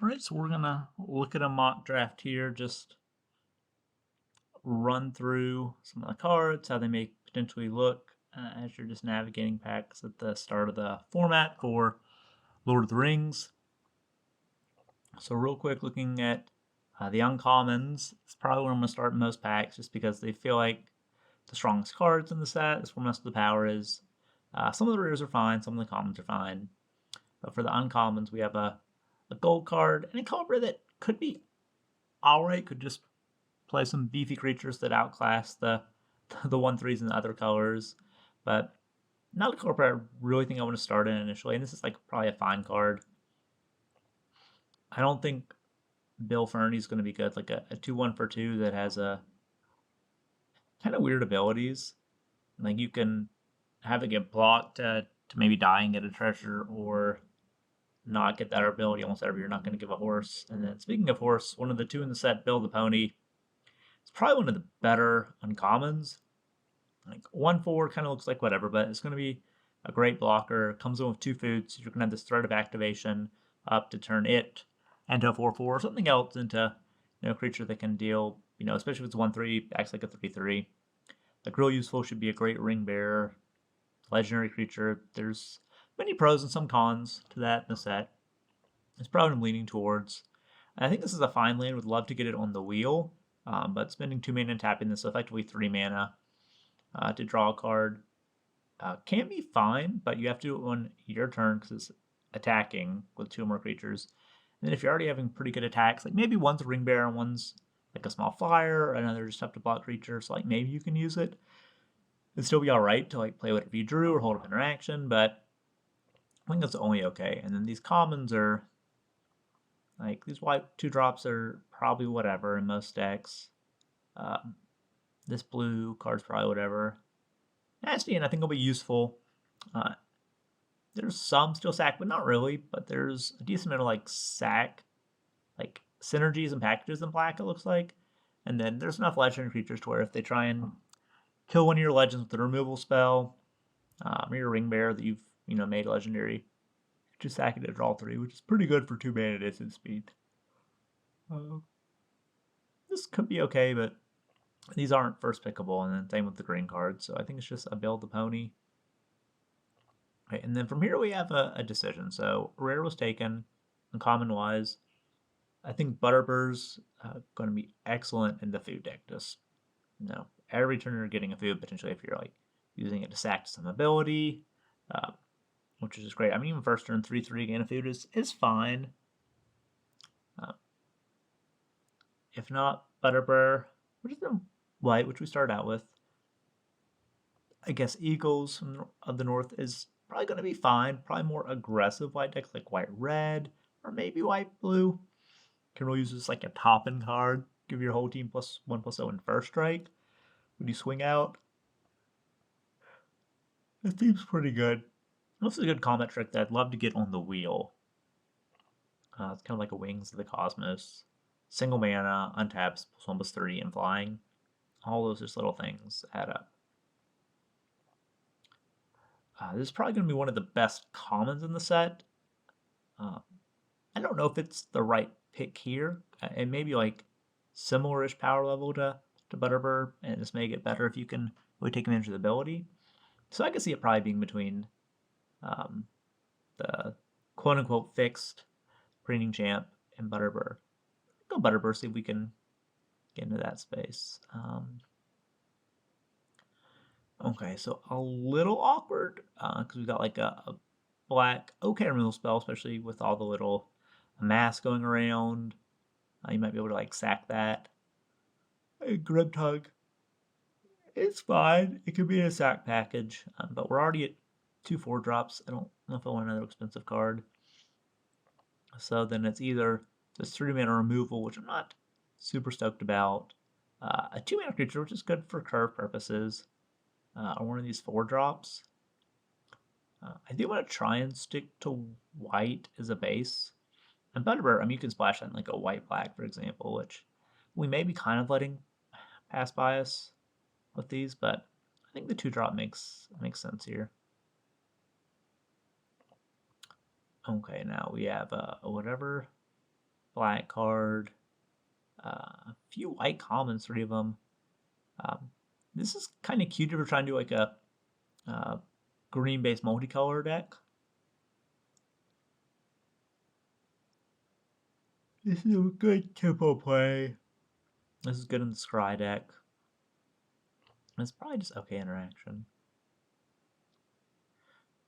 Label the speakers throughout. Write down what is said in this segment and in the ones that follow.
Speaker 1: All right, so we're gonna look at a mock draft here, just run through some of the cards, how they may potentially look as you're just navigating packs at the start of the format for Lord of the Rings. So real quick, looking at the uncommons, it's probably where I'm gonna start in most packs, just because they feel like the strongest cards in the set. That's where most of the power is. Some of the rares are fine, some of the commons are fine, but for the uncommons, we have a gold card and a card that could be alright, could just play some beefy creatures that outclass the 1/3s in the other colors, but not a card I really think I want to start in initially. And this is like probably a fine card. I don't think Bill Ferny's going to be good. Like a 2/1 for 2 that has a kind of weird abilities. Like you can have it get blocked to maybe die and get a treasure, or not get that ability almost ever. You're not going to give a horse. And then speaking of horse, one of the two in the set, Bill the Pony, it's probably one of the better uncommons. Like 1/4 kind of looks like whatever, but it's going to be a great blocker. Comes in with 2 foods. So you can have this threat of activation up to turn it into a 4/4 or something else into a creature that can deal, especially if it's 1/3, acts like a 3/3. Like real useful, should be a great ring bearer, legendary creature. There's many pros and some cons to that in the set. It's probably what I'm leaning towards. And I think this is a fine land. Would love to get it on the wheel, but spending 2 mana and tapping this, so effectively 3 mana to draw a card can be fine, but you have to do it on your turn because it's attacking with 2 more creatures. And then if you're already having pretty good attacks, like maybe one's a ring bearer and one's like a small flyer, another just tough to block creature, so like maybe you can use it. It'd still be alright to like play whatever you drew or hold up interaction, but I think that's only okay. And then these commons are like these white 2-drops are probably whatever in most decks. This blue card's probably whatever. Nasty, and I think it'll be useful. Uh, there's some still sack, but not really. But there's a decent amount of like sack, like synergies and packages in black, it looks like. And then there's enough legendary creatures to where if they try and kill one of your legends with a removal spell, or your ring bearer that you've made legendary, you just sack it to draw 3, which is pretty good for 2 mana instant speed. This could be okay, but these aren't first pickable, and then same with the green cards. So I think it's just a build the pony. Okay, and then from here we have a decision. So rare was taken, uncommon wise. I think Butterbur's going to be excellent in the food deck. Just every turn you're getting a food potentially if you're like using it to sack some ability, which is just great. I mean, even first turn 3/3 gain a food is fine. If not, Butterbur, which is the white, which we started out with. I guess Eagles of the North is probably going to be fine. Probably more aggressive white decks like white red or maybe white blue. Can really use this like a top-end card. Give your whole team +1/+0 in first strike when you swing out. It seems pretty good. This is a good combat trick that I'd love to get on the wheel. It's kind of like a Wings of the Cosmos. Single mana, untaps, +1/+3, and flying. All those just little things add up. This is probably going to be one of the best commons in the set. I don't know if it's the right pick here. It may be like similar-ish power level to Butterbur, and this may get better if you can really take advantage of the ability. So I can see it probably being between the quote-unquote fixed Preening Champ and Butterbur. Go Butterbur, see if we can get into that space. Okay, so a little awkward because we got like a black okay removal spell, especially with all the little mass going around. You might be able to like sack that. Grip Tug, it's fine. It could be in a sack package, but we're already at 2 4-drops. I don't know if I want another expensive card. So then it's either this 3-mana removal, which I'm not super stoked about, a 2-mana creature, which is good for curve purposes, or one of these 4-drops. I do want to try and stick to white as a base. And Butterbur, I mean, you can splash that in like a white-black, for example, which we may be kind of letting pass by us with these, but I think the 2-drop makes sense here. Okay, now we have a whatever. black card, a few white commons, 3 of them. This is kind of cute if we're trying to do like a green-based multicolor deck. This is a good tempo play. This is good in the Scry deck. It's probably just okay interaction.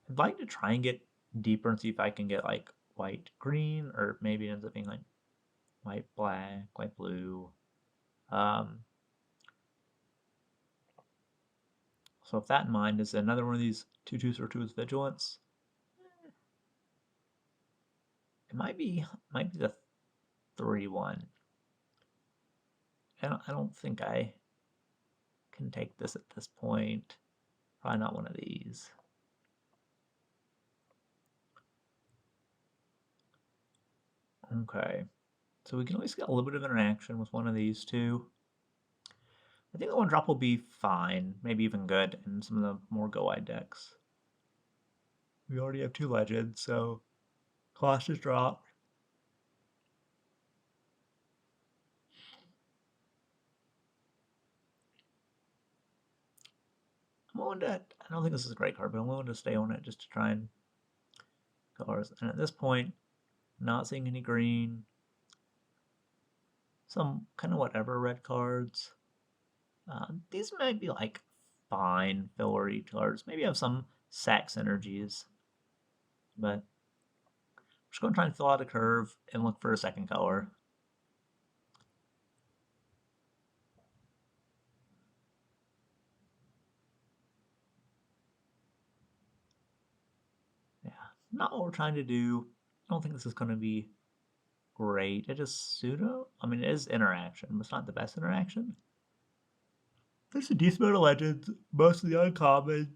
Speaker 1: I'd like to try and get deeper and see if I can get like white green, or maybe it ends up being like white black, white blue. So with that in mind, is another one of these 2/2s or 2 with vigilance? It might be the 3/1. I don't think I can take this at this point. Probably not one of these. Okay, so we can at least get a little bit of interaction with one of these two. I think the 1-drop will be fine, maybe even good in some of the more go-wide decks. We already have 2 legends, so cost is dropped. I'm willing to, I don't think this is a great card, but I'm willing to stay on it just to try and colors. And at this point, not seeing any green. Some kind of whatever red cards. These might be like fine fillery cards. Maybe have some sack synergies. But I'm just going to try and fill out a curve and look for a second color. Yeah, not what we're trying to do. I don't think this is going to be great. It is pseudo. I mean, it is interaction, but it's not the best interaction. There's a decent amount of legends, mostly uncommon.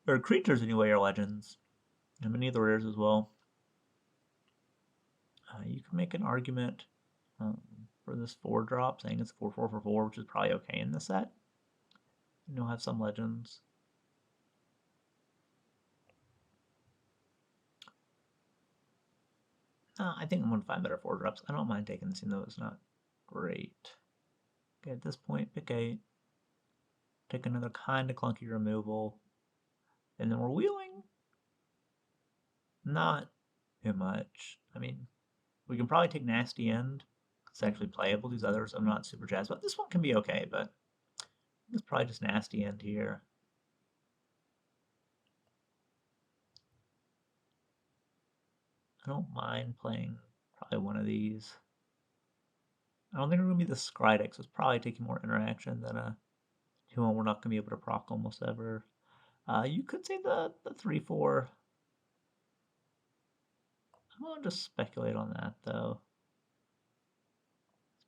Speaker 1: Or creatures, anyway, are legends. And many of the rares as well. You can make an argument for this 4-drop, saying it's 4/4 for 4, which is probably okay in this set. And you'll have some legends. I think I'm going to find better 4-drops. I don't mind taking this, even though it's not great. Okay, at this point, pick 8. Take another kind of clunky removal. And then we're wheeling. Not too much. I mean, we can probably take Nasty End. It's actually playable. These others I'm not super jazzed about. This one can be okay, but it's probably just Nasty End here. I don't mind playing probably one of these. I don't think we're going to be the Scry deck, so it's probably taking more interaction than a 2-1 we're not going to be able to proc almost ever. You could say the 3/4. I'm going to just speculate on that, though.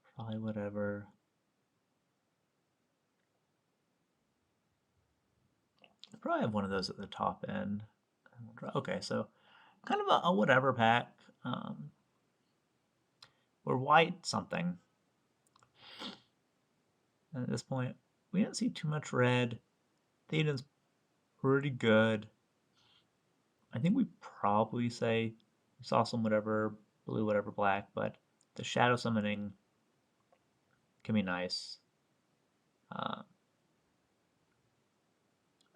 Speaker 1: It's probably whatever. I probably have one of those at the top end. Okay, so kind of a whatever pack. We're white something. And at this point, we didn't see too much red. Theoden's pretty good. I think we probably say we saw some whatever blue, whatever black, but the shadow summoning can be nice.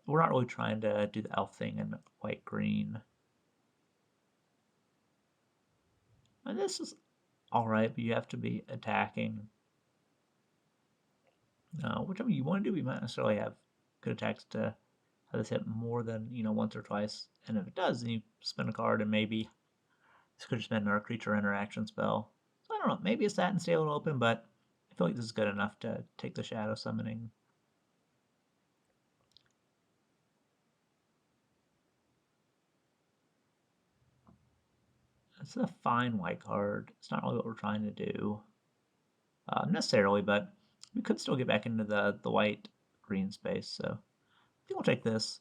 Speaker 1: We're not really trying to do the elf thing in white green. And this is alright, but you have to be attacking. Which, I mean, you want to do, we might necessarily have good attacks to have this hit more than, once or twice. And if it does, then you spin a card and maybe this could just been our creature interaction spell. So I don't know, maybe it's that and stay a little open, but I feel like this is good enough to take the shadow summoning. It's a fine white card. It's not really what we're trying to do necessarily, but we could still get back into the white green space. So I think we'll take this.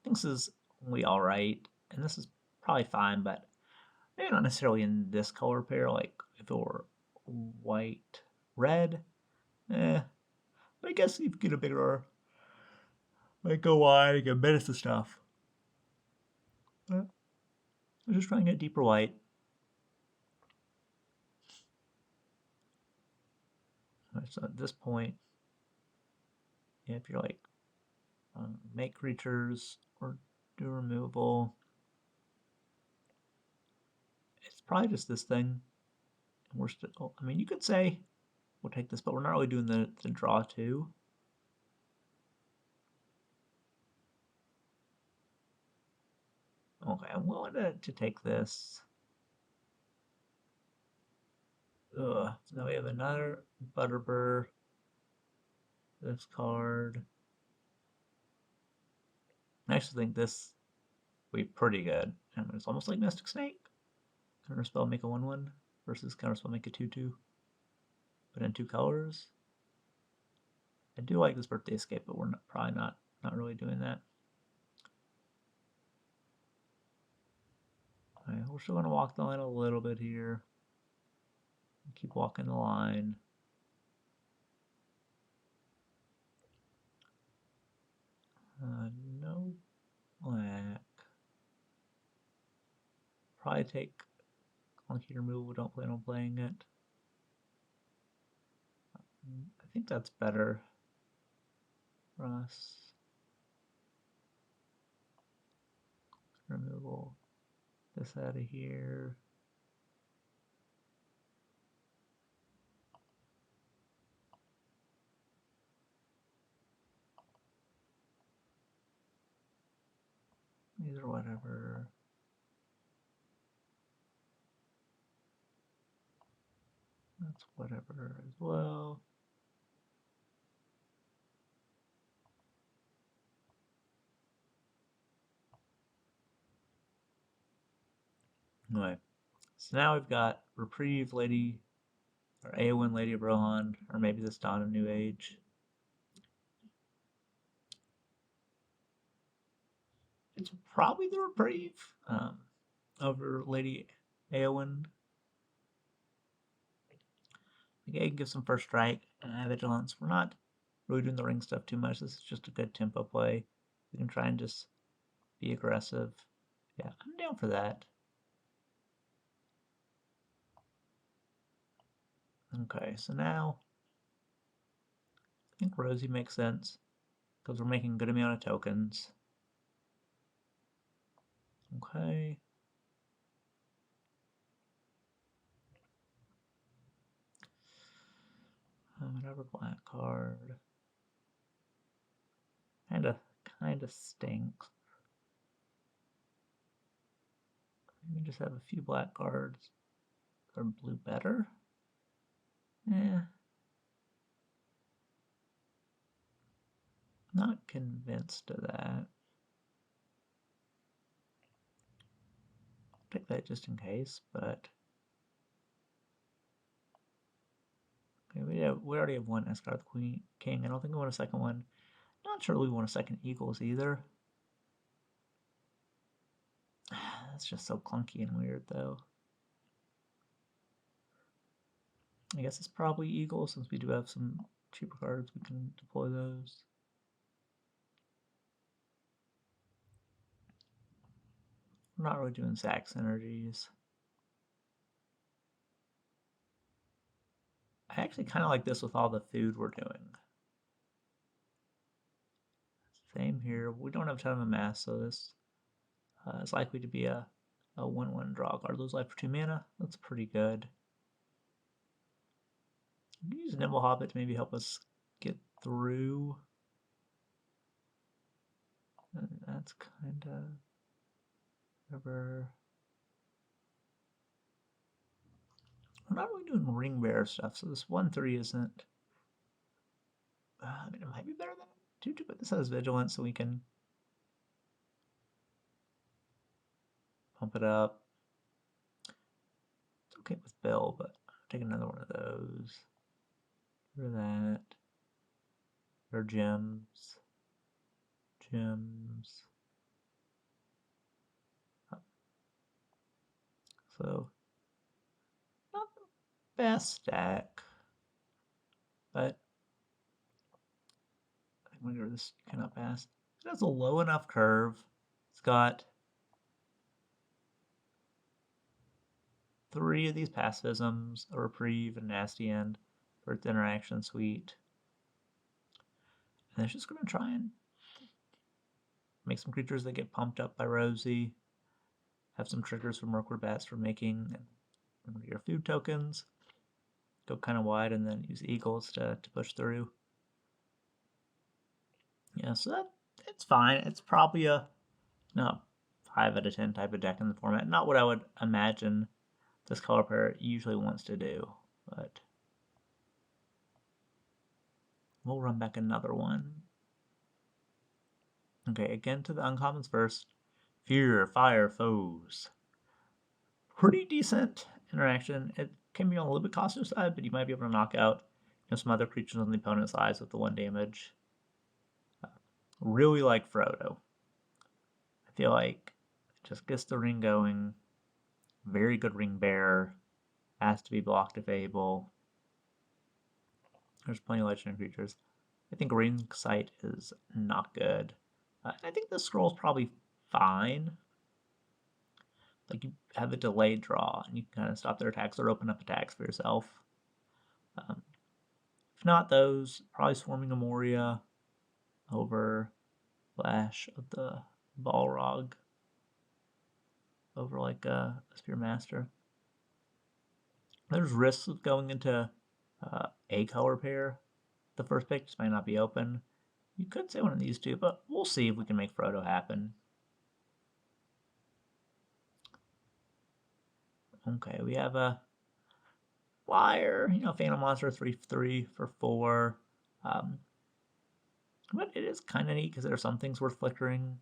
Speaker 1: I think this is only all right, and this is probably fine, but maybe not necessarily in this color pair. Like if it were white, red, but I guess you get a bigger, like go wide, get medicine stuff. I'm just trying to get deeper white. So at this point, yeah, if you're like make creatures or do removal, it's probably just this thing. And we're still, I mean, you could say we'll take this, but we're not really doing the draw two. Okay, I'm willing to take this. Ugh. So now we have another Butterbur. This card. I actually think this will be pretty good. I mean, it's almost like Mystic Snake. Counterspell make a 1/1 versus Counterspell make a 2/2. But in 2 colors. I do like this Birthday Escape, but we're probably not really doing that. Alright, we're still going to walk the line a little bit here. Keep walking the line. No black. Probably take clunky removal. Don't plan on playing it. I think that's better for us. Removal. This out of here. These are whatever. That's whatever as well. Anyway, so now we've got Reprieve Lady, or Eowyn Lady of Rohan, or maybe this Dawn of New Age. It's probably the Reprieve over Lady Eowyn. Okay, I can give some first strike and vigilance. We're not really doing the ring stuff too much. This is just a good tempo play. We can try and just be aggressive. Yeah, I'm down for that. Okay, so now I think Rosie makes sense because we're making a good amount of tokens. Okay. Whatever black card. Kinda stinks. Maybe just have a few black cards. Or blue better? Eh. Not convinced of that. Take that just in case, but okay, we already have one Escar the Queen King. I don't think we want a second one. Not sure we want a second Eagles either. That's just so clunky and weird though. I guess it's probably Eagles since we do have some cheaper cards. We can deploy those. We're not really doing Zax energies. I actually kind of like this with all the food we're doing. Same here. We don't have a ton of amass, so this is likely to be a 1/1 draw card. Lose life for 2 mana. That's pretty good. We can use Nimble Hobbit to maybe help us get through. That's kind of whatever. We're not really doing ring bearer stuff, so this 1/3 isn't. I mean, it might be better than 2/2, but this has vigilance, so we can pump it up. It's okay with Bill, but I'll take another one of those. For that. Or gems. Gems. So, not the best stack, but I think whenever this cannot pass. It has a low enough curve. It's got 3 of these pacifisms, a reprieve, and nasty end. for its interaction suite. And it's just going to try and make some creatures that get pumped up by Rosie. Have some triggers from Merkwood Bats for making your food tokens. Go kind of wide and then use Eagles to push through. Yeah, so it's fine. It's probably a 5 out of 10 type of deck in the format. Not what I would imagine this color pair usually wants to do, but we'll run back another one. Okay, again to the uncommons first. Fear, Fire, Foes. Pretty decent interaction. It can be on a little bit costly side, but you might be able to knock out some other creatures on the opponent's sides with the 1 damage. Really like Frodo. I feel like it just gets the ring going. Very good ring bearer. Has to be blocked if able. There's plenty of legendary creatures. I think Ring Sight is not good. I think the scroll's probably fine. Like, you have a delayed draw, and you can kind of stop their attacks or open up attacks for yourself. If not those, probably Swarming Amoria over Flash of the Balrog over like a Spearmaster. There's risks of going into a color pair. The first pick just might not be open. You could say one of these two, but we'll see if we can make Frodo happen. Okay, we have a flyer, Phantom Monster 3/3 for 4. But it is kind of neat because there are some things worth flickering.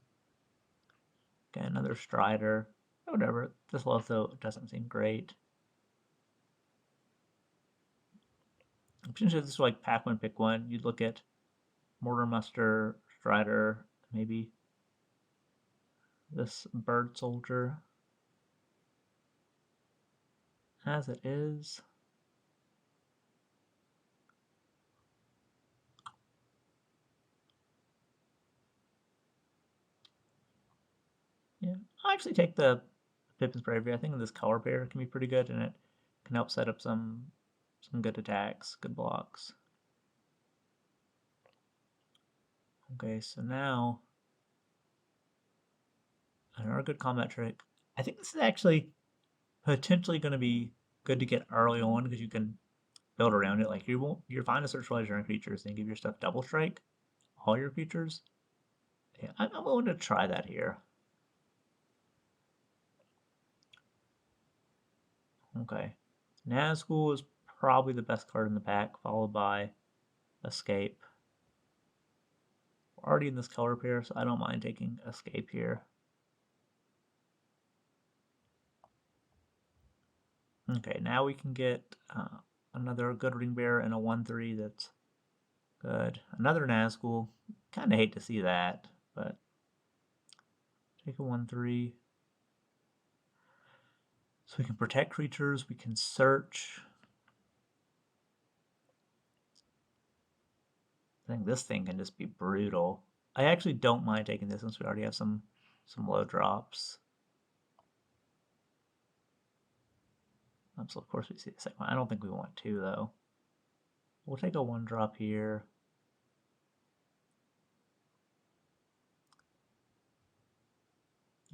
Speaker 1: Okay, another Strider. Whatever. This Lotho doesn't seem great. Potentially, this is like pack one, pick one. You'd look at Mortar Muster, Strider, maybe this Bird Soldier. As it is. Yeah, I'll actually take the Pippin's Bravery. I think this color pair can be pretty good, and it can help set up some good attacks, good blocks. Okay, so now another good combat trick. I think this is actually potentially going to be good to get early on because you can build around it. Like you're fine to search for legendary creatures and give your stuff double strike, all your creatures. Yeah, I'm willing to try that here. Okay, Nazgul is probably the best card in the pack, followed by Escape. We're already in this color pair, so I don't mind taking Escape here. Okay, now we can get another good ring bearer and a 1/3 that's good. Another Nazgul. Kind of hate to see that, but take a 1/3. So we can protect creatures, we can search. I think this thing can just be brutal. I actually don't mind taking this since we already have some low drops. So of course we see the second one. I don't think we want 2 though. We'll take a 1 drop here.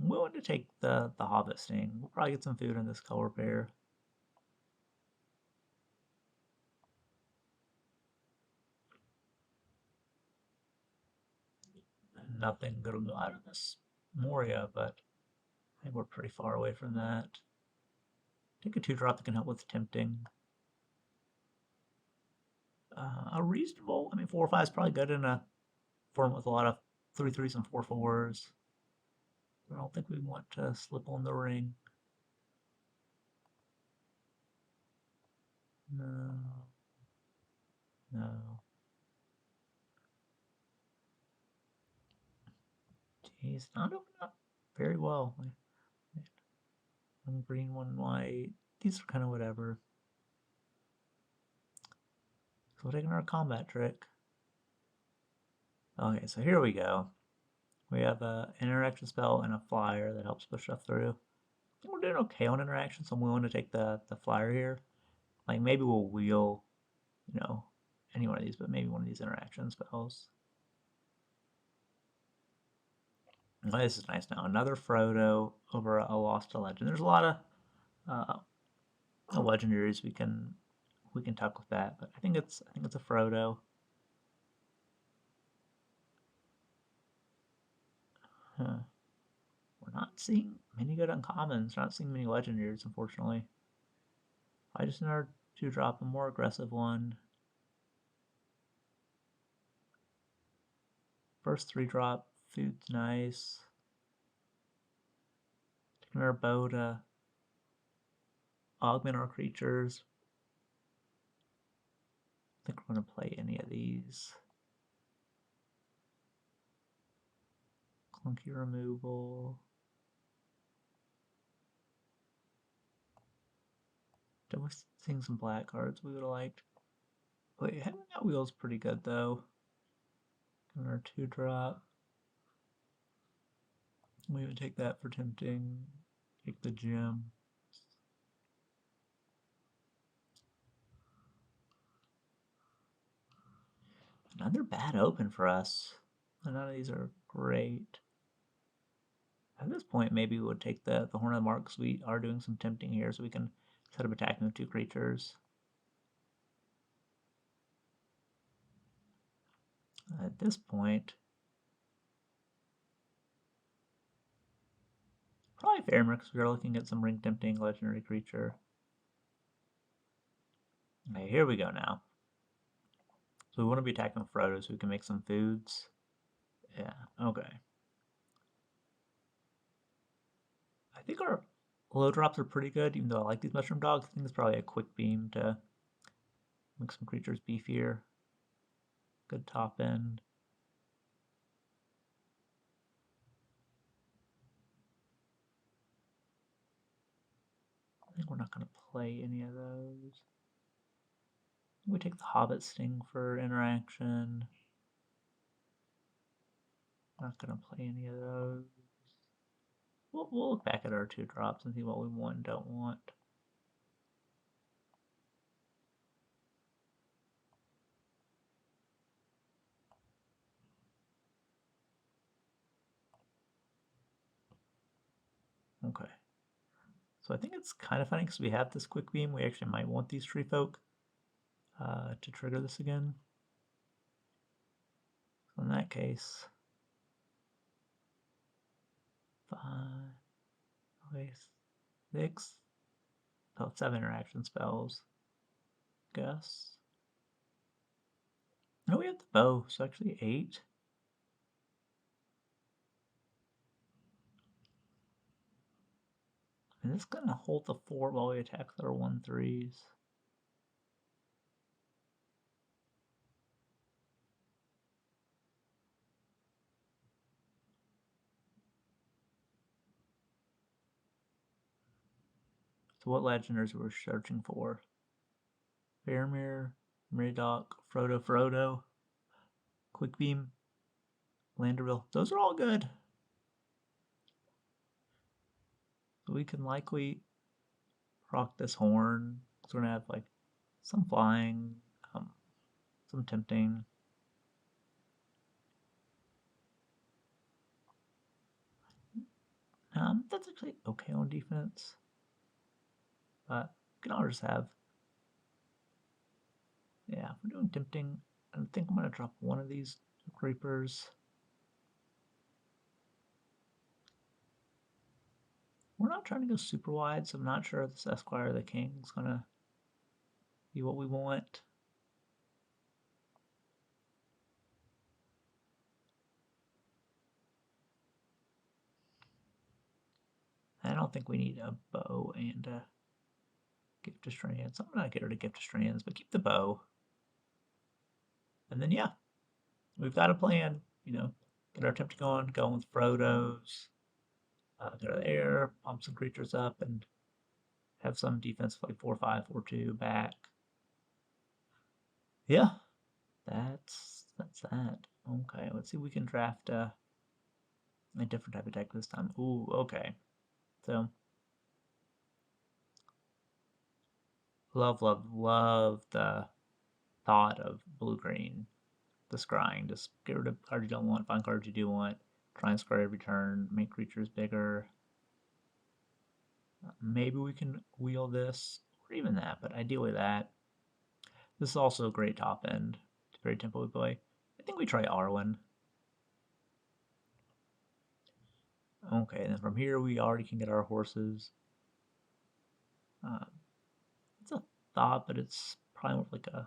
Speaker 1: I'm willing to take the Hobbit Sting. We'll probably get some food in this color pair. Nothing good will go out of this Moria, but I think we're pretty far away from that. Take a 2 drop that can help with tempting. A reasonable, 4 or 5 is probably good in a form with a lot of 3/3s and 4/4s. I don't think we want to slip on the ring. No. No. Jeez, not opening up very well. One green, one white. These are kind of whatever. So we're taking our combat trick. Okay, so here we go. We have an interaction spell and a flyer that helps push stuff through. I think we're doing okay on interaction, so I'm willing to take the flyer here. Like maybe we'll wheel you know, any one of these, but maybe one of these interaction spells. Oh, this is nice now. Another Frodo over a Lost to Legend. There's a lot of legendaries we can tuck with that, but I think it's a Frodo. Huh. We're not seeing many good uncommons. We're not seeing many legendaries, unfortunately. I just another 2-drop, a more aggressive one. First 3-drop, food's nice. Taking our bow to augment our creatures. I think we're going to play any of these. Clunky removal. We're seeing some black cards we would have liked. Wait, having that wheel's pretty good though. Our 2-drop. We would take that for tempting. Take the gem. Another bad open for us. None of these are great. At this point, maybe we would take the Horn of the Mark, because we are doing some tempting here, so we can set up attacking with 2 creatures. At this point, probably Faramir, because we are looking at some ring tempting legendary creature. Okay, here we go now. So we want to be attacking with Frodo so we can make some foods. Yeah, okay. I think our low drops are pretty good, even though I like these mushroom dogs. I think it's probably a quick beam to make some creatures beefier. Good top end. I think we're not going to play any of those. We take the Hobbit Sting for interaction. Not going to play any of those. We'll look back at our 2-drops and see what we want and don't want. Okay. So I think it's kind of funny because we have this quick beam. We actually might want these tree folk to trigger this again. So in that case, 5, okay, 6, oh, 7 interaction spells. Guess. No, we have the bow, so actually 8. And this is gonna hold the 4 while we attack their 1/3s. So what legendaries we're searching for? Faramir, Meriadoc, Frodo, Quick Beam, Landerville. Those are all good. So we can likely proc this horn. So we're gonna have like some flying, some tempting. That's actually okay on defense. But we can always have. Yeah, if we're doing tempting, I think I'm gonna drop one of these creepers. We're not trying to go super wide, so I'm not sure if this Esquire of the King is gonna be what we want. I don't think we need a bow and a gift of strands. I'm gonna get rid of gift of strands, but keep the bow. And then yeah, we've got a plan. You know, get our tempting on, going with Frodo's, go to the air, pump some creatures up, and have some defense like 4/5, 4/2 back. Yeah, that's that. Okay, let's see if we can draft a different type of deck this time. Ooh, okay. So love the thought of blue-green, the scrying. Just get rid of cards you don't want, find cards you do want, try and scry every turn, make creatures bigger. Maybe we can wheel this, or even that, but ideally that. This is also a great top end. It's a great tempo we play. I think we try Arwen. Okay, and then from here we already can get our horses. It's a thought, but it's probably more like a...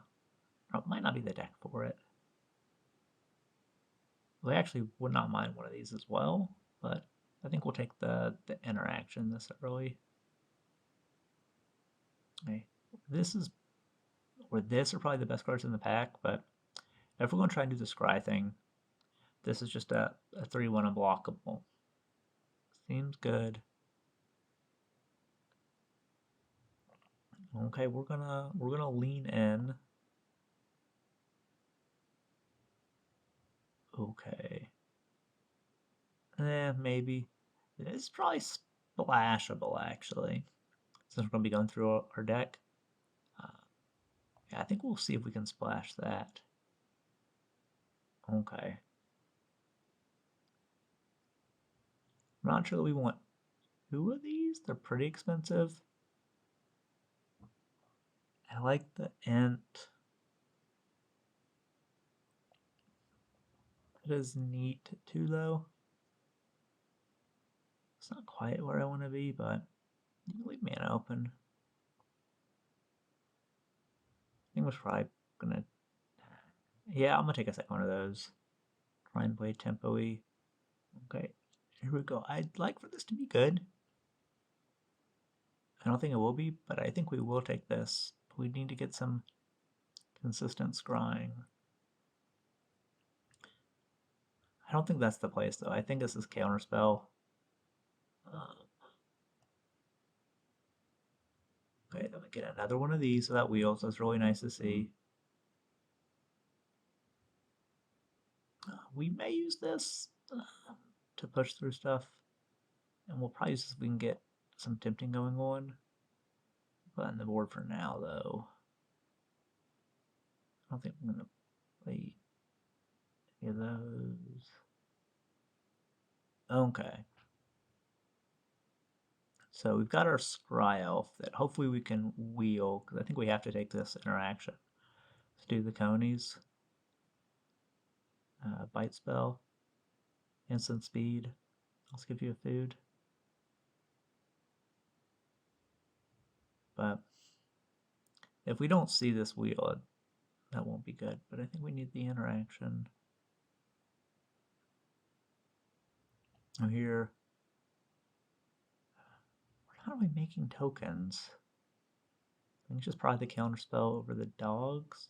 Speaker 1: It might not be the deck for it. We actually would not mind one of these as well, but I think we'll take the interaction this early. Okay, this is... or this are probably the best cards in the pack, but if we're going to try and do the scry thing, this is just a 3-1 unblockable. Seems good. Okay, we're gonna lean in. Okay. Maybe. It's probably splashable actually. Since we're gonna be going through our deck. Yeah, I think we'll see if we can splash that. Okay. I'm not sure that we want 2 of these. They're pretty expensive. I like the int. It is neat too, though. It's not quite where I want to be, but you can leave me an open. I think we're probably gonna... Yeah, I'm gonna take a second one of those. Try and play tempo-y. Okay, here we go. I'd like for this to be good. I don't think it will be, but I think we will take this. We need to get some consistent scrying. I don't think that's the place, though. I think this is Counterspell. Okay, then we get another one of these without wheels. That's really nice to see. We may use this to push through stuff, and we'll probably use this if we can get some tempting going on. Put on the board for now, though. I don't think I'm gonna play any of those. Okay. So we've got our Scry Elf that hopefully we can wheel, because I think we have to take this interaction. Let's do the conies. Bite spell. Instant speed. Let's give you a food. But if we don't see this wheel, that won't be good. But I think we need the interaction. Oh, here. How are we making tokens? I think it's just probably the counter spell over the dogs.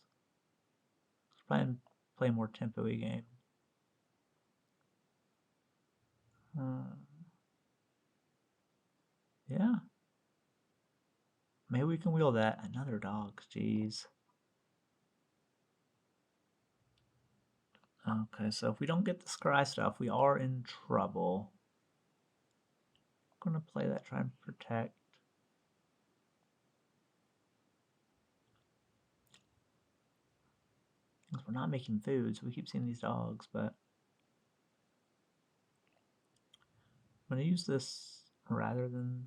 Speaker 1: Let's try and play a more tempo-y game. Yeah. Maybe we can wheel that. Another dog, jeez. Okay, so if we don't get the scry stuff, we are in trouble. I'm gonna play that, try and protect. Because we're not making food, so we keep seeing these dogs, but I'm gonna use this rather than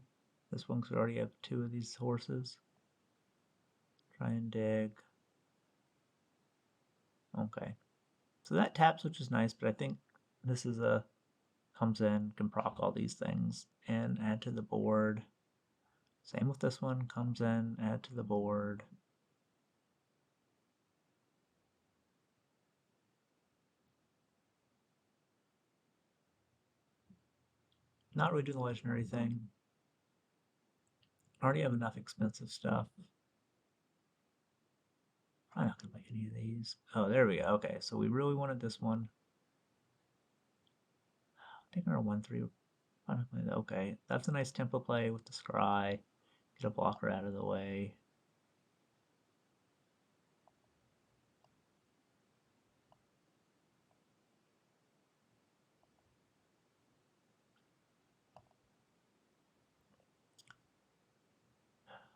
Speaker 1: this one because we already have 2 of these horses. Try and dig. Okay. So that taps, which is nice, but I think this is a... comes in, can proc all these things, and add to the board. Same with this one, comes in, add to the board. Not really doing the legendary thing. I already have enough expensive stuff. Probably not gonna play any of these. Oh, there we go. Okay, so we really wanted this one. Taking our 1-3. Okay, that's a nice tempo play with the scry. Get a blocker out of the way.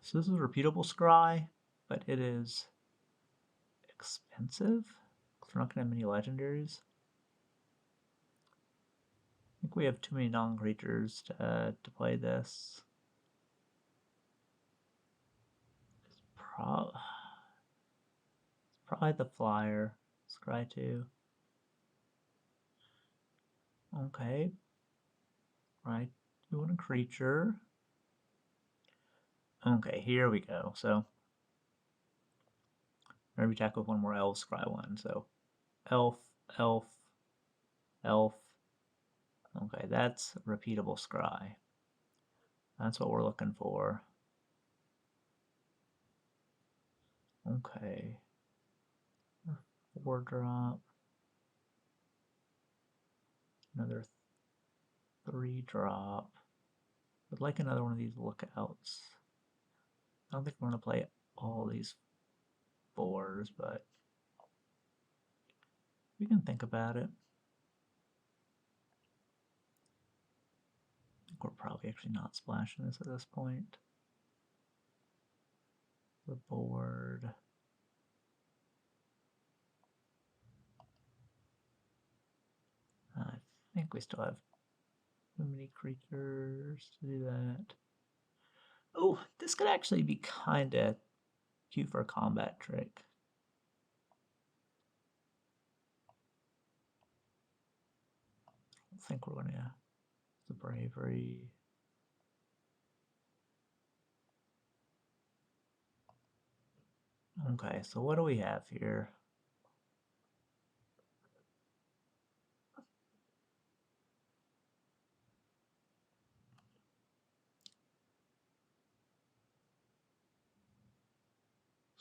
Speaker 1: So this is a repeatable scry, but it is expensive. We're not going to have many legendaries. I think we have too many non-creatures to play this. It's probably the flyer. Scry 2. Okay. Right. You want a creature. Okay, here we go. So, maybe tackle one more elf, scry 1. So, elf, elf, elf. Okay, that's repeatable scry. That's what we're looking for. Okay. 4 drop. Another 3 drop. I'd like another one of these lookouts. I don't think we're going to play all these 4s, but we can think about it. I think we're probably actually not splashing this at this point. The board. I think we still have too many creatures to do that. Oh, this could actually be kind of cute for a combat trick. I think we're going to the bravery. Okay, so what do we have here?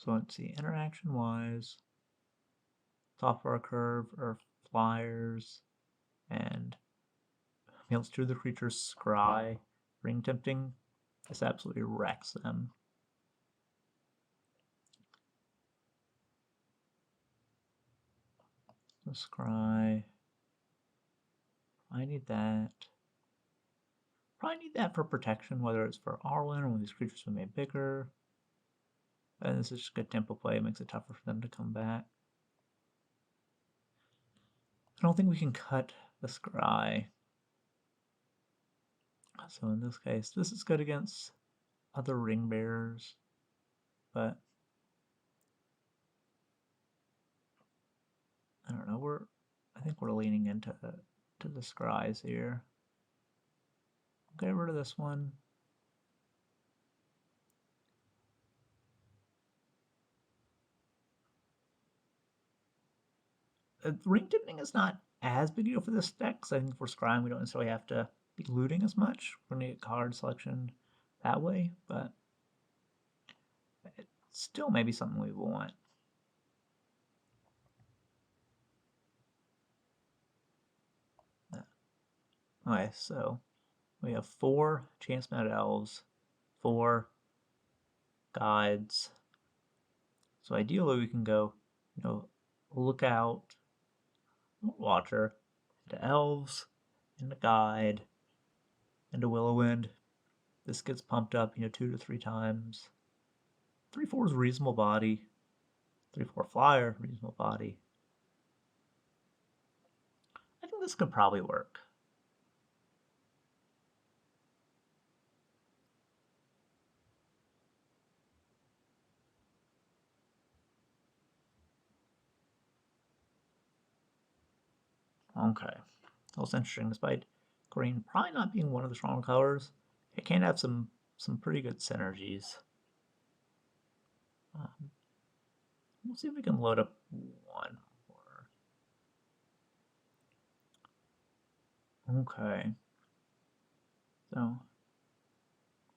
Speaker 1: So let's see, interaction-wise, top of our curve are flyers, and meals to the creatures scry. Ring tempting, this absolutely wrecks them. So scry. I need that. Probably need that for protection, whether it's for Arwen or when these creatures are made bigger. And this is just good tempo play, it makes it tougher for them to come back. I don't think we can cut the scry. So in this case, this is good against other ring bearers, but I don't know. I think we're leaning into the scries here. Get rid of this one. Ring tipping is not as big a deal for this deck, because I think for scrying we don't necessarily have to be looting as much. We're going to get card selection that way, but it's still maybe something we want. Okay, so we have 4 Chance Mad Elves, 4 Guides. So ideally we can go, Lookout, Watcher, into Elves, into Guide, into Willowwind. This gets pumped up, 2 to 3 times. 3/4 is reasonable body. 3/4 flyer, reasonable body. I think this could probably work. Okay. That was interesting. Despite green probably not being one of the stronger colors, it can have some pretty good synergies. We'll see if we can load up one more. Okay. So,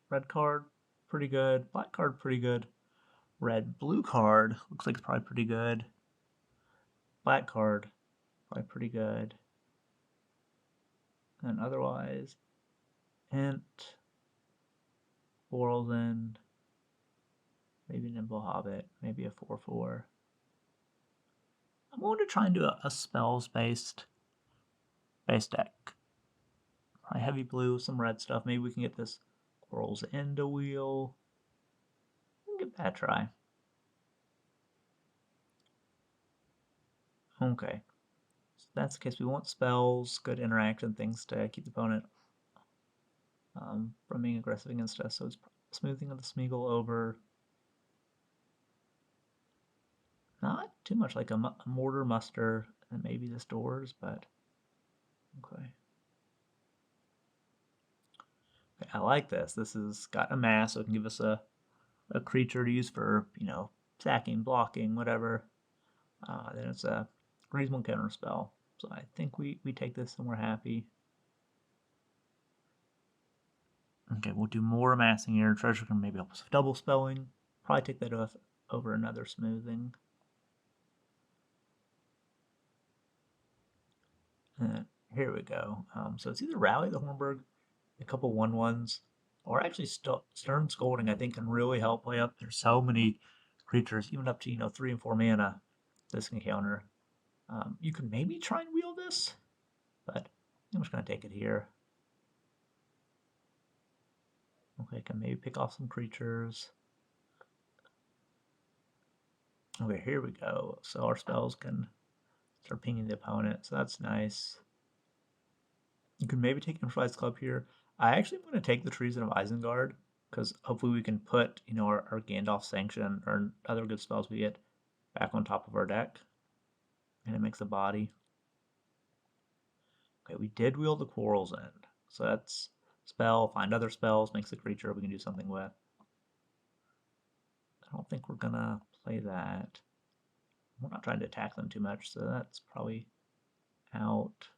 Speaker 1: red card, pretty good. Black card, pretty good. Red, blue card, looks like it's probably pretty good. Black card, probably pretty good. And otherwise, Int, World's End, maybe Nimble Hobbit, maybe a 4/4. I'm going to try and do a spells-based deck. Probably heavy blue, some red stuff. Maybe we can get this World's End a wheel. We can give that a try. Okay. So that's the case. We want spells, good interaction, things to keep the opponent from being aggressive against us. So it's smoothing of the Smeagol over. Not too much like a mortar muster and maybe the stores, but okay. Okay, I like this. This has got a mass, so it can give us a creature to use for, sacking, blocking, whatever. Then it's a reasonable counter spell. So I think we take this and we're happy. Okay, we'll do more amassing here. Treasure can maybe help us with double spelling. Probably take that over another smoothing. Here we go. So it's either Rally the Hornburg, a couple 1/1s, or actually Stern Scolding, I think, can really help play up. There's so many creatures, even up to, 3 and 4 mana, this can counter. You can maybe try and wheel this, but I'm just going to take it here. Okay, can maybe pick off some creatures. Okay, here we go. So our spells can start pinging the opponent, so that's nice. You can maybe take Improvised Club here. I actually am going to take the Treason of Isengard, because hopefully we can put, our Gandalf Sanction or other good spells we get back on top of our deck. And it makes a body. Okay, we did wheel the Quarrel's End. So that's spell, find other spells, makes a creature we can do something with. I don't think we're gonna play that. We're not trying to attack them too much, so that's probably out.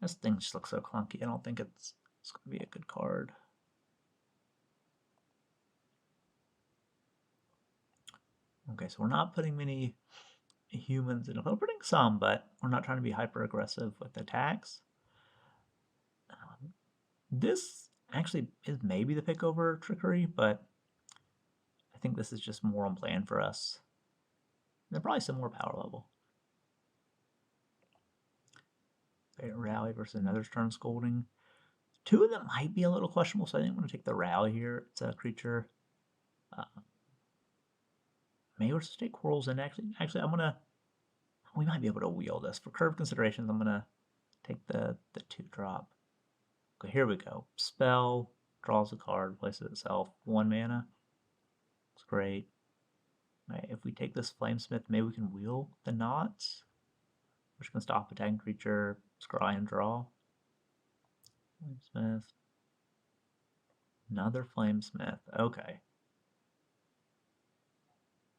Speaker 1: This thing just looks so clunky. I don't think it's gonna be a good card. Okay, so we're not putting many humans in. We're putting some, but we're not trying to be hyper aggressive with attacks. This actually is maybe the pick over Trickery, but I think this is just more on plan for us. They're probably similar power level. Okay, Rally versus another Stern Scolding. Two of them might be a little questionable, so I think I'm going to take the Rally here. It's a creature. Maybe we're supposed to take Quarrels in. Actually, I'm going to... We might be able to wheel this. For curve considerations, I'm going to take the 2-drop. Okay, here we go. Spell, draws a card, places itself. 1 mana. It's great. Right, if we take this Flamesmith, maybe we can wheel the knots. We're just going to stop attacking creature, scry and draw. Flamesmith. Another Flamesmith. Okay.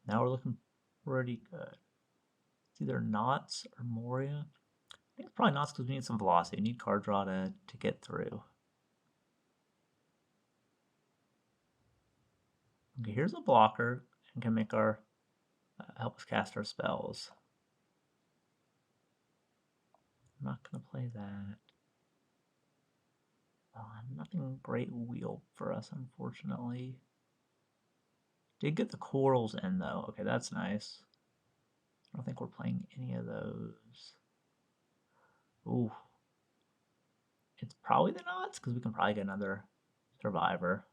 Speaker 1: Now we're looking pretty good. It's either Knots or Moria. I think it's probably Knots because we need some velocity. We need card draw to get through. Okay, here's a blocker and can make our help us cast our spells. I'm not gonna play that. Nothing great wheel for us, unfortunately. Did get the corals in though. Okay, that's nice. I don't think we're playing any of those. Ooh. It's probably the knots because we can probably get another survivor.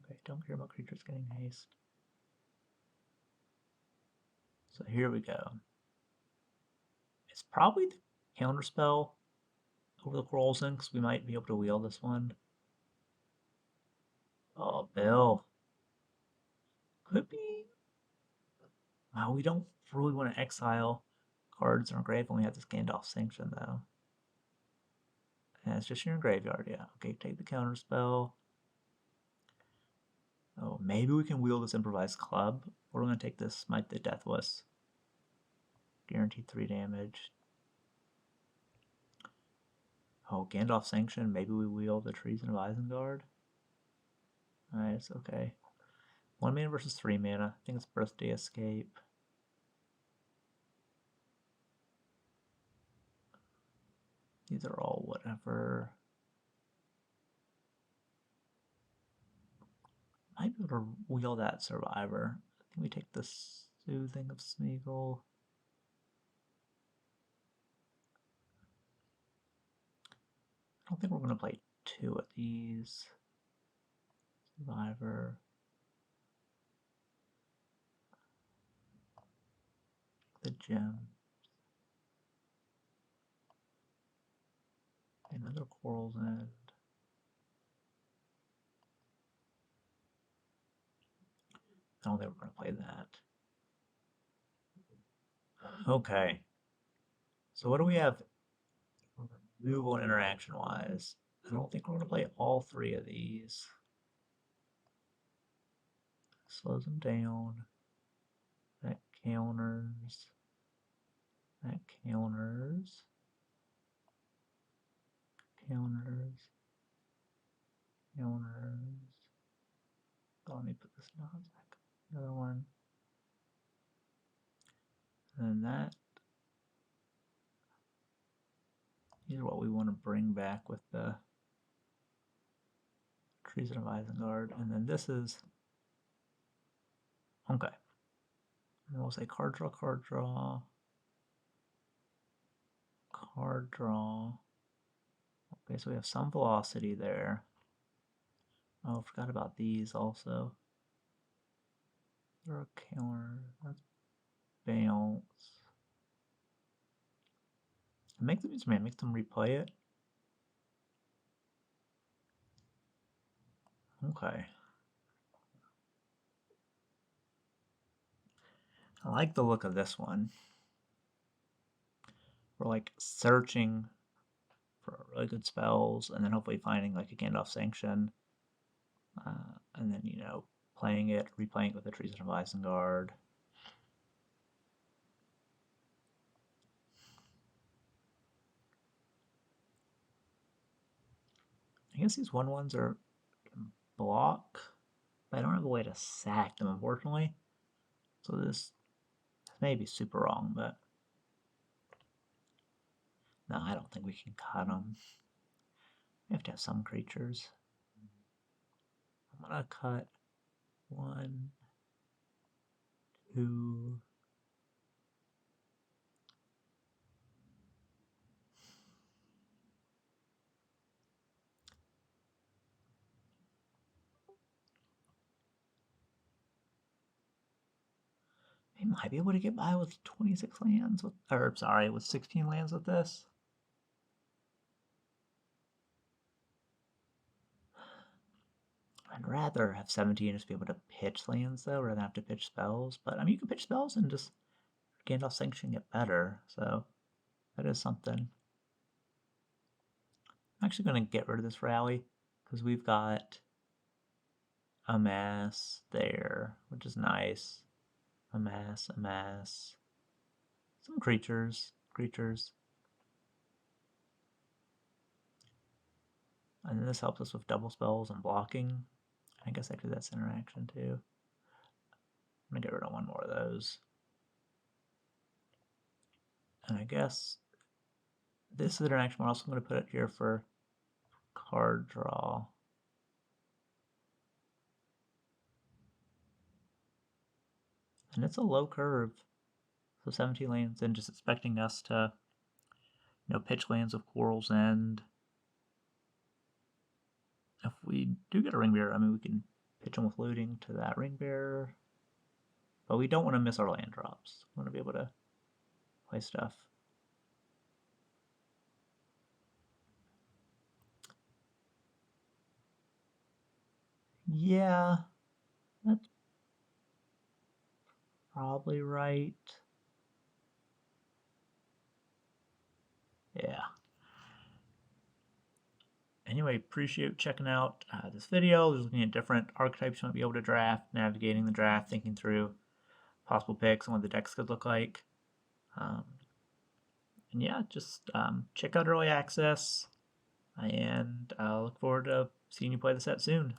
Speaker 1: Okay, don't care about creatures getting haste. So here we go. It's probably the counterspell over the Quarrelson because we might be able to wheel this one. Oh, Bill. Could be. Wow, we don't really want to exile cards in our grave when we have this Gandalf Sanction, though. Yeah, it's just in your graveyard, yeah. Okay, take the counterspell. Oh, maybe we can wheel this Improvised Club. Or we're going to take this Smite the Deathless. Guaranteed 3 damage. Oh, Gandalf Sanction. Maybe we wheel the Treason of Isengard. Nice, okay. 1 mana versus 3 mana. I think it's Birthday Escape. These are all whatever. Might be able to wheel that Survivor. I think we take the Soothing of Smeagol. I don't think we're going to play 2 of these. Survivor. the gems. Another Coral's End. I don't think we're going to play that. Okay. So what do we have removal and interaction-wise? I don't think we're going to play all three of these. Slows them down. That counters. That counters. Counters. Counters. Oh, let me put this down back. Another one. And then that. These are what we want to bring back with the Treason of Isengard. And then this is. Okay. And we'll say card draw, card draw. Card draw. Okay, so we have some velocity there. Oh, forgot about these also. They're a counter. That's bounce. Make them replay it. Okay. I like the look of this one. We're like searching for really good spells and then hopefully finding like a Gandalf Sanction. And then, you know, playing it, replaying it with the Treason of Isengard. I guess these 1/1s are block, but I don't have a way to sack them, unfortunately. So this may be super wrong, but no, I don't think we can cut them. We have to have some creatures. I'm gonna cut 1, 2. We might be able to get by with 26 lands, with 16 lands with this. I'd rather have 17 and just be able to pitch lands though, rather than have to pitch spells. But I mean, you can pitch spells and just Gandalf Sanction get better, so that is something. I'm actually going to get rid of this rally because we've got a mass there, which is nice. A mass. Some creatures. And then this helps us with double spells and blocking. I guess actually that's interaction too. I'm going to get rid of one more of those. And I guess this is interaction. We're also going to put it here for card draw. And it's a low curve. So 17 lands in, just expecting us to, you know, pitch lands of Quarrel's End. If we do get a Ring Bearer, I mean, we can pitch them with looting to that Ring Bearer. But we don't want to miss our land drops. We want to be able to play stuff. Yeah, that's probably right. Yeah. Anyway, appreciate checking out this video. Just looking at different archetypes you might be able to draft, navigating the draft, thinking through possible picks and what the decks could look like. And yeah, just check out Early Access, and I look forward to seeing you play the set soon.